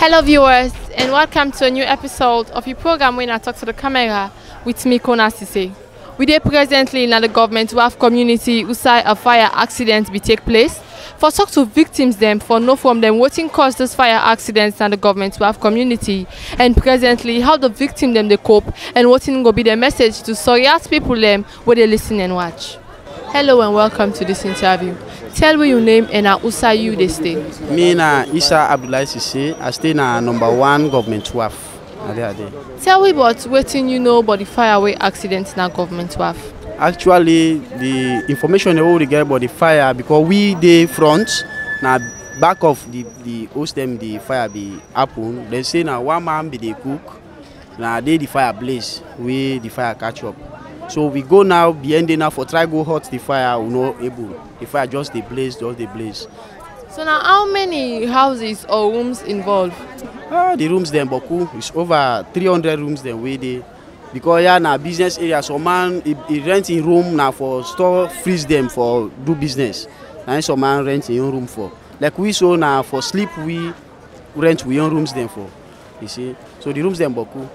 Hello viewers and welcome to a new episode of your program when I talk to the camera with me, Konnah Sesay. We are presently in the government Wharf community who say a fire accident be take place. For talk to victims them for know from them what caused this fire accidents in the government Wharf community and presently how the victim them they cope and what will be the message to sorry out people them where they listen and watch. Hello and welcome to this interview. Tell me your name and who you they stay. Me na Isa Abdullah Sise. I stay na #1 government Wharf. Tell me about what you know about the fireway accident in government Wharf. Actually, the information they already get about the fire because we dey front na back of the host them the fire be happen. They say na one man be the cook. Na they the fire blaze. We the fire catch up. So we go now behind there now for try go hot the fire. We no able. The fire just the blaze. So now how many houses or rooms involved? The rooms them boku. It's over 300 rooms them way there. Because yeah na business area. So man he rent a room now for store freeze them for do business. And some man rent a room for. Like we so now for sleep we rent we own rooms them for. You see. So the rooms them boku.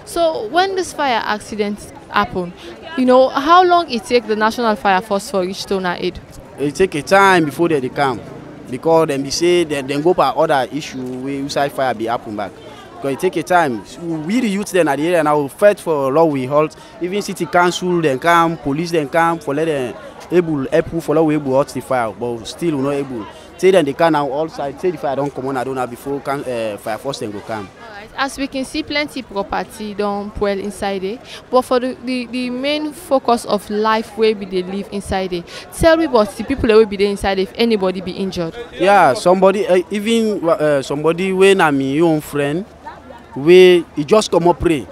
So when this fire accident happen, you know how long it take the National Fire Force for reach to aid? It take a time before they come, because then they say then go by other issue where outside fire be happen back. Because it take a time. We the youth then at the area now fight for law we halt. Even city council then come, police then come for let them able for law we able halt the fire, but still we not able. Say then they can now all side. Say the fire don't come on, I don't know before fire force then go come. As we can see, plenty property don't well inside it. But for the main focus of life where we they live inside it, tell me about the people that will be there inside if anybody be injured. Yeah, somebody even somebody when I'm your own friend, where he just come up pray.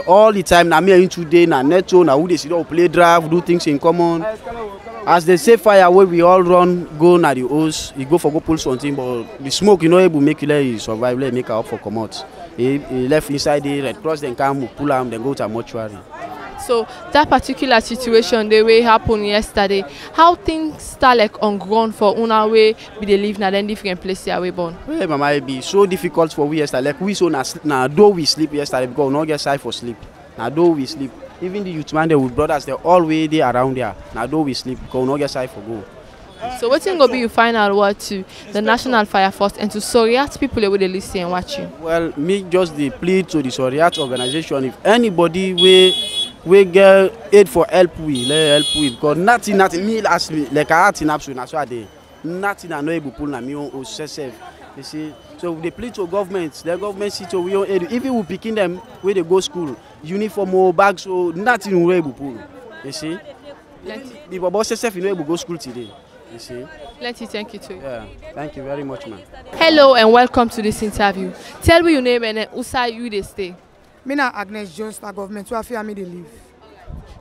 All the time na me and today na netto na who they see play draft, do things in common. As they say fire where we all run go na the house, you go for go pull something, but the smoke you know able make you let survive, let make her up for come out. He left inside the Red Cross then come pull him then go to a mortuary. So that particular situation the way happened yesterday, how things start like on ground for una way we they live na then different places we born. Well, mama, it be so difficult for we yesterday. Like we so na do we sleep yesterday because we not get side for sleep. Na do we sleep. Even the youth man, they with brothers, they're all way there around there. Now do we sleep because we not get side for go. So what's going to be your final word to the National Fire Force and to Soriat people that will listen and watch you? Well, me just the plea to the Soriat organization. If anybody we get aid for help we, let help we because nothing me last me like I had in absolute so I nothing I know able pull na me on self. You see, so they plea to government. The government see to we own aid. Even we picking them where they go school, uniform or bags, so nothing we able pull. You see, the boss self you know able go school today. You see. Let's thank you too. Yeah, thank you very much, man. Hello and welcome to this interview. Tell me your name and who side you they stay. Me na Agnes Jones, na government Wharf me they live.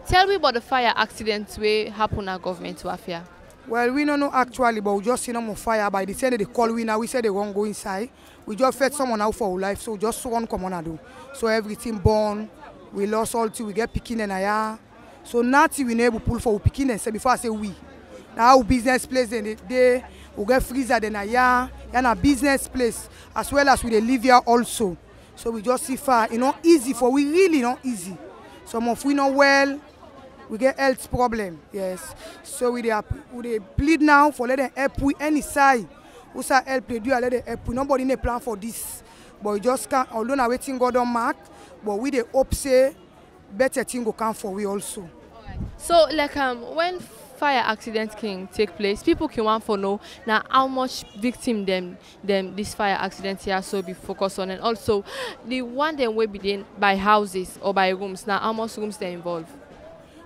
Tell me about the fire accident where happen at government Wharf. Well, we don't know actually, but we just see no more fire. By the time they call we now, we say they won't go inside. We just fed someone out for our life, so just one come on and do. So everything born, we lost all two, we get picking and aya. So nothing we never pull for picking and say before I say we. Now our business place then they we get freezer then aya and a business place as well as we they live here also. So we just see fire, you know, easy for we really not easy. Some of we know well. We get health problem, yes. So we they plead now for let them help we any side. Who say help they do let them help we. Nobody need plan for this, but we just can't. Although now waiting God on mark, but we they hope say better thing go come for we also. Right. So like when fire accident can take place, people can want to know now how much victim them this fire accident here so be focused on, and also the one them will be done by houses or by rooms. Now how much rooms they involve?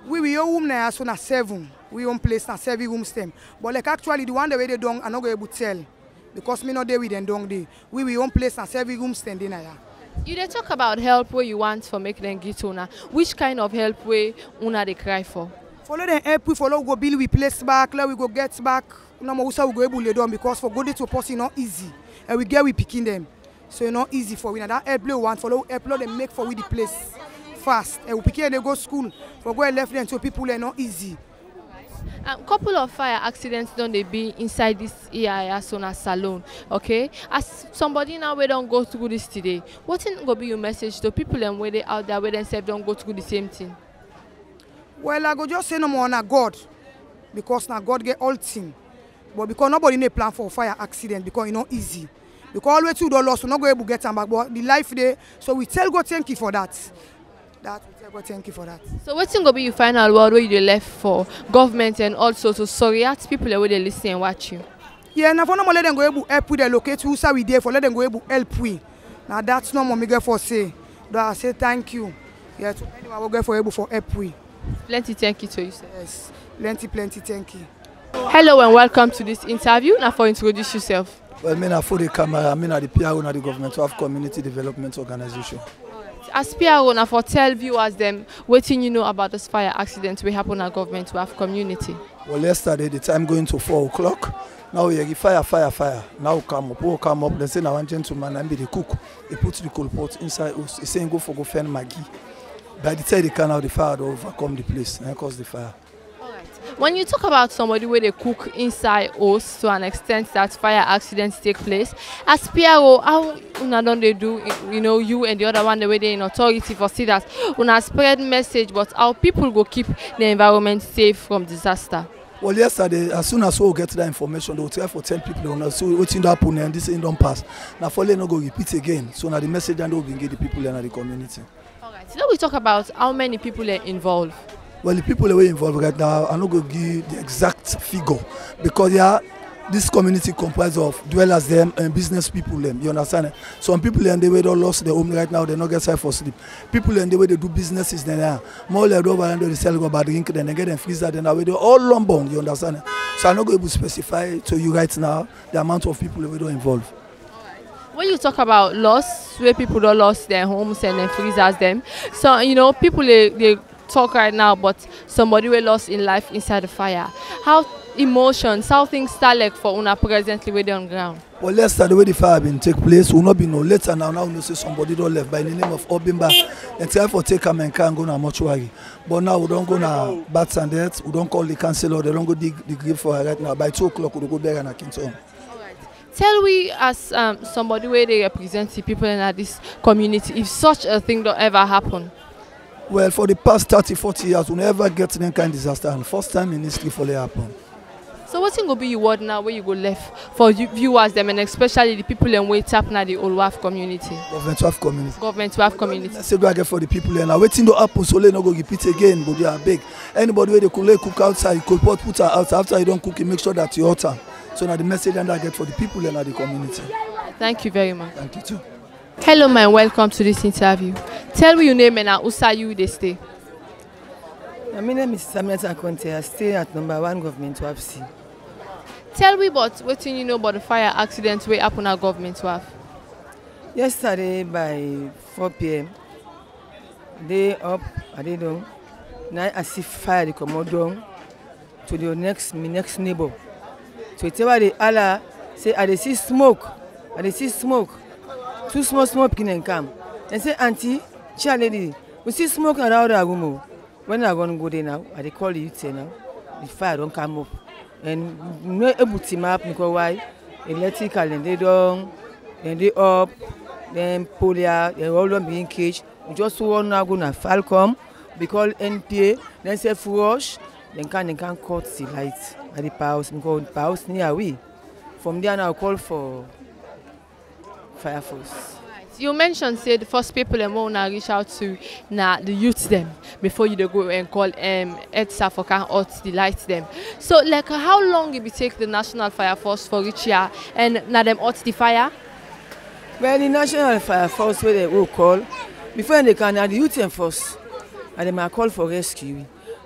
We own room now so na 7. We own place na 7 rooms them. But like actually the one the way they done I not able to tell because me not there with them dong day. We own place na 7 rooms them there. You they talk about help where you want for make them get una. Which kind of help where una they cry for? Follow them help we follow go build we place back, let we go get back. No more we go able to do because for go there to person not easy. And we get we picking them. So it's not easy for we now that help we want follow help them make for we the place fast. And we pick they go school for go and left them so people are not easy. Couple of fire accidents don't they be inside this EIS on a salon, okay? As somebody now we don't go through this today, what's gonna be your message to people and where they out there where themselves don't go through the same thing? Well, I go just say no more on God, because now God get all thing. But because nobody need plan for fire accident, because it's not easy. Because always you don't lost, we're not going to get them back. But the life there, so we tell God thank you for that. We tell God thank you for that. So what's gonna be your final word where you left for government and also to sorry at people where they listen and watch you? Yeah, now for no more let them go able help with the locate who say we there for let them go able help we. Now that's no more me get for say. Do I say thank you? Yeah, to anyone will get for able for help we. Plenty thank you to you, sir. Yes, plenty thank you. Hello and welcome to this interview. Now for introduce yourself. Well, me na for the camera, me na the PRO na the government of community development organization. As PRO, now for tell viewers them what you know about this fire accident we happen at government to have community. Well, yesterday the time going to 4 o'clock. Now we hear fire. Now we come up. They say now one gentleman and be the cook. He put the coal pot inside us. He saying go find Maggie. By the time they can out the fire, they overcome the place and cause the fire. When you talk about somebody where they cook inside us to an extent that fire accidents take place, as PRO, how don't they do, you and the other one, the way they in authority for see that una spread message, but how people go keep the environment safe from disaster? Well, yesterday, as soon as we get that information, they will try for 10 people, so what's in that happen and this ain't don't pass. Now, for them, no go repeat again. So now the message and they will get the people in the community. All right. So now we talk about how many people are involved. Well, the people that were involved right now, I'm not going to give the exact figure because this community comprises of dwellers them and business people them. You understand? Some people and the way they lost their home right now, they not get time for sleep. People and the way they do businesses, then more like over and they sell about drink, then they get them freezer, then they all lumbound. You understand? So I'm not going to specify to you right now the amount of people that were involved. When you talk about loss, where people don't lost their homes and then freezers them, so people they talk right now, but somebody we lost in life inside the fire. How emotions, how things start like for una presently where they on ground? Well, yesterday the way the fire been take place will not be no later now we say somebody don't left by the name of Obimba and try for take a man can go na mortuary. But now we don't go na bats and deaths, we don't call the councillor, they don't go dig the grave for her right now. By 2 o'clock we go there and I can turn. Tell we as somebody where they represent the people in this community if such a thing don't ever happen. Well, for the past 30-40 years, we never get any kind of disaster, and first time in history for it happen. So what's going to be your word now where you go left for viewers them and especially the people in wait up now the old Wharf community? Government to have community. Government to have community. Let's say do I get for the people and waiting to happen so they not go repeat again, but they are big. Anybody where they cook outside, cook pot put her outside. After you don't cook, you make sure that you hot. So now the message and I get for the people and the community. Thank you very much. Thank you too. Hello, man. Welcome to this interview. Tell me your name and who say you they stay. My name is Samantha Conte. I stay at number 1 government Wharf C. Tell me about what you know about the fire accident way up on our government Wharf. Yesterday by 4 p.m. They up, I did down. Now I see fire they come down to the next neighbor. So it's about the Allah say I see smoke. I see smoke. 2 small smoke can come. And say auntie, child lady, we see smoke around the room. When I gonna go there now, I call you say now, the fire don't come up. And no able to map because why? Electrical and they down, then they up, then polio, they all don't be in cage. We just want now gonna Falcom, we call NPA, then say rush, then can cut the lights at the house because the house near we. From there now I call for fire force. You mentioned say the first people and wanna reach out to the youths them before you go and call EDSA for can out the lights them. So like how long it will take the National Fire Force for reach here and now them out the fire? Well, the National Fire Force where they will call before they can the youth and force and they might call for rescue.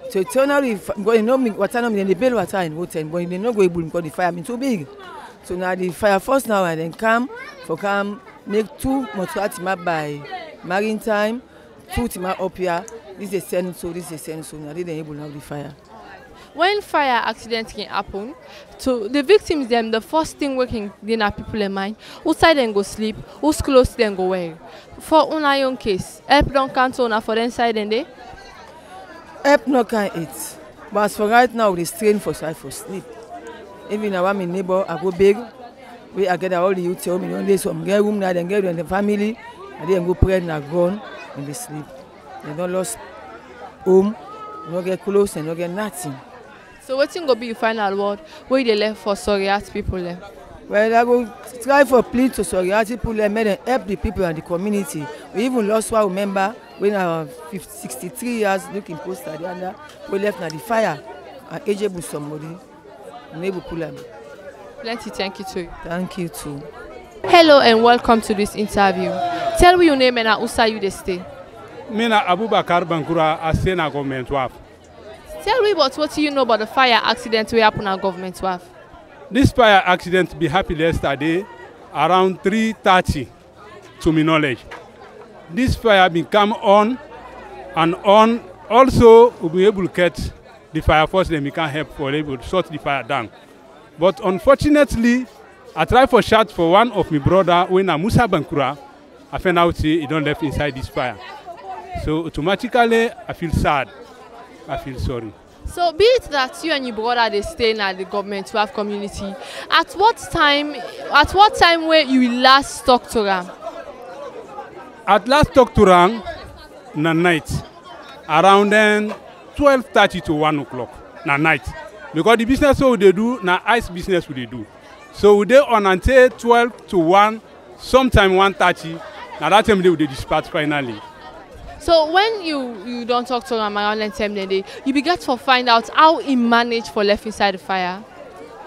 So turn out if you know what time they build water in water but they not go able because the fire been too big. So now the fire force now and then come make 2 mortuary map by maritime, 2 team up here. This is a send so this is a send so now they able to have the fire. When fire accident can happen, to the victims them the first thing working dinner people in mind, whose side then go sleep, whose close then go where. For una young case, help don't cancel una for them side and they? Help no can eat. But as for right now, we strain for sleep. Even now, my neighbor, I go big. I get all the youth home. You know, some get room now, then get in the family, and then go pray and gone and they sleep. They don't lost home, they don't get clothes, they don't get nothing. So what's going to be your final word? Where they left for Soriat people then? Well, I go try for plea to Soriat people and make them help the people and the community. We even lost one member when I was 63 years looking post at the under. We left na the fire and able somebody and able pull them. Plenty thank you to you. Thank you too. Hello and welcome to this interview. Tell me your name and who say you they stay. Mina Abubakar Bankura, I stay na government Wharf. Tell me about what you know about the fire accident we happen at government Wharf. This fire accident be happened yesterday around 3:30 to my knowledge. This fire been come on and on. Also, we'll be able to get the fire force, then we can help for able to shut the fire down. But unfortunately, I tried for shout for one of my brother when I Musa Bankura. I found out he don't left inside this fire. So automatically, I feel sad. I feel sorry. So be it that you and your brother they stay in the government Wharf community, at what time where you last talk to them? At last talk to them na night around then 12:30 to 1 o'clock na night. Because the business what they do na ice business what they do. So they on until 12 to 1, sometime 1:30. Now that time they will dispatch finally. So when you don't talk to them around that time, then you begin to find out how he managed for left inside the fire.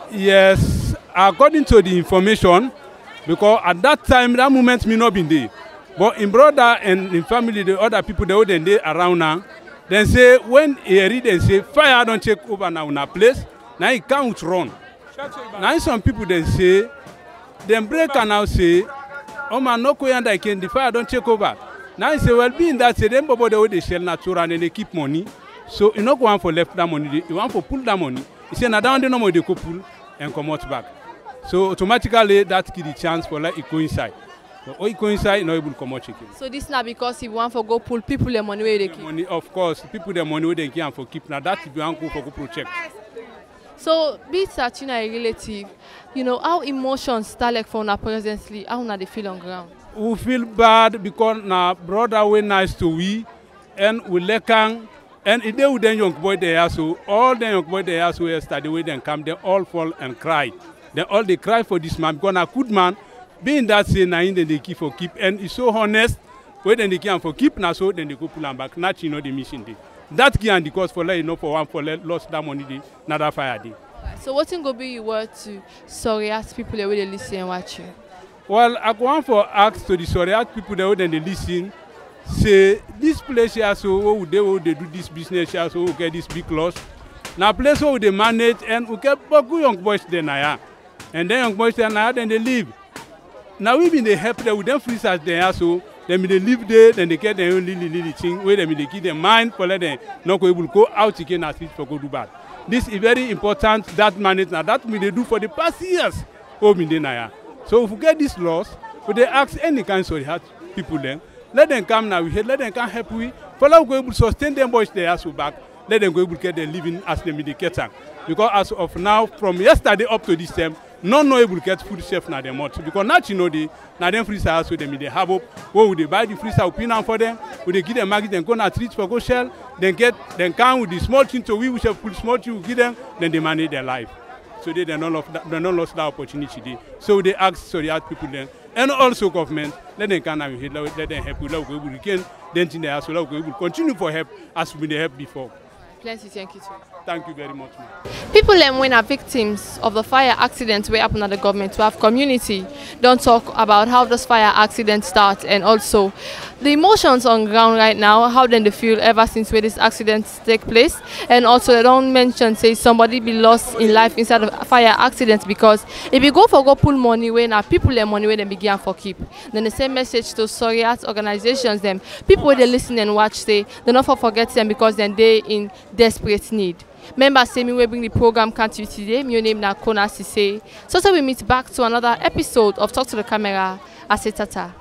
Yes, according to the information, because at that time, that moment me not been there. But in brother and in family, the other people they were there around now, then say when he read and say fire don't take over now in a place, now he can't run. Now some people then say, then break and now say, oh man, no and I can the fire don't take over. Now he say, well, being that say them people they shell natural and they keep money. So you not go on for left that money, you want for pull that money. He say now down the number they go pull and come out back. So automatically that give the chance for like it go inside. So when it go inside, not able to come out chicken. So this not because if you want for go pull people the money where they keep. Money, of course, people the money where they can for keep. Now that if you want go for go project. So be it that you know a relative, you know how emotions start like for now presently, how now they feel on ground. We feel bad because now brother we nice to we and we like and if they with them young boy there so all the young boy there so yesterday when they come they all fall and cry. They all they cry for this man because a good man being that say now then they keep for keep and it's so honest when then they can for keep now so then they go pull them back not you know the mission day. That can the cause for like you know for one for lost that money day another fire day. So what's going to be your word to Soriat people the way they listen and watch you? Well, I go on for ask to the Soriat people that when they listen, say this place here so they do this business here so we get this big loss. Now place where they manage and we get good young boys there now, and then young boys there now then they leave. Now we been they help them with them freezers there so then they live there then they get their own little thing where they keep their mind for let them not able to go out again at least for go do bad. This is very important that manage now that we they do for the past years. Oh, me now. So if we get this loss, we they ask any kind of heart people then, let them come now, let them come help we, for now we go able to sustain them boys there so back, let them go able to get their living as they get. Because as of now, from yesterday up to this time, none able to get food safe now them much. Because not you know now them freezer so they have up, where would they buy the freezer opinion for them, would they give them market, then go na treat for go shell, then come with the small thing to we shall put small thing, give them, then they manage their life. So they not lost that opportunity. So they ask Soriat people then, and also government, let them come and let them help. We can then in the house, we will continue for help as we help before. Plenty, thank you too. Thank you very much, ma'am. People when are victims of the fire accident where happen at the government to have community don't talk about how this fire accident starts and also the emotions on ground right now, how then they feel ever since where this accident take place, and also they don't mention say somebody be lost in life inside of a fire accident because if you go pull money where now people their money where they begin for keep. Then the same message to Soriat organizations them people where they listen and watch say they not forget them because then they in desperate need. Members say me we bring the program can't you today. My name is Konnah Sesay. So we meet back to another episode of Talk to the Camera. I say tata.